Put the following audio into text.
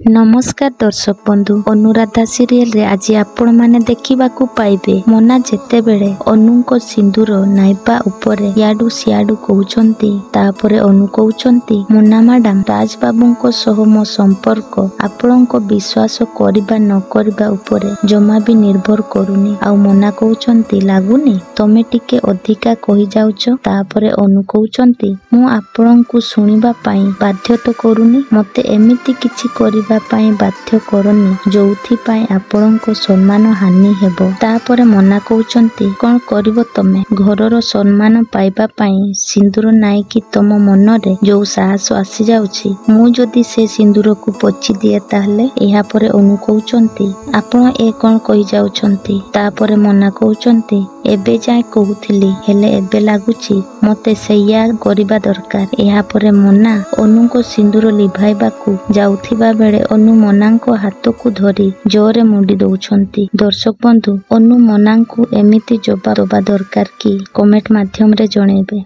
नमस्कार दर्शक बंधु अनुराधा सीरियल रे आज आपण माने देखिबाकू पाइबे मोना जेते बेले अनुको सिंदूर नाइबा उपरे याडू सियाडू कहउचंती तापरे अनु कहउचंती मोना मैडम राजबाबूको सह मो संपर्क आपणको विश्वास करिबा न करिबा उपरे जमा भी निर्भर करूनी आ मोना कहउचंती लागुनी तमे टिके अधिका कहि जाउचो तापरे अनु कहउचंती मु आपणको सुनिबा पई बाध्य तो करूनी मते एमिति किछि करिबा पाई बाध्य करनी जोथि पाई आपणको सम्मान हानि हेबो तापरे मना कहउचंती कोन करिवो तमे घरर सम्मान पाइबा पाई सिंदूर नाइ कि तम मन रे जो साहस आसी जाउछि मु जदि से सिंदूर को पोछि दिए ताहले एहा परे अनु कहउचंती आपण ए कोन कहि जाउछंती तापरे मना कहउचंती एबे जाय कहउथिली हेले एबे लागुछि मते सैया करिबा दरकार एहा परे मना अनुको सिंदूर लिभाइबाकू जाउथिबा बेले अनु मनांको हाथ को धरी जोरे मुंडी दउछंती। दर्शक बंधु अनु मनांको एमिति जवाब दबा दरकार कि कमेंट माध्यम रे जणेबे।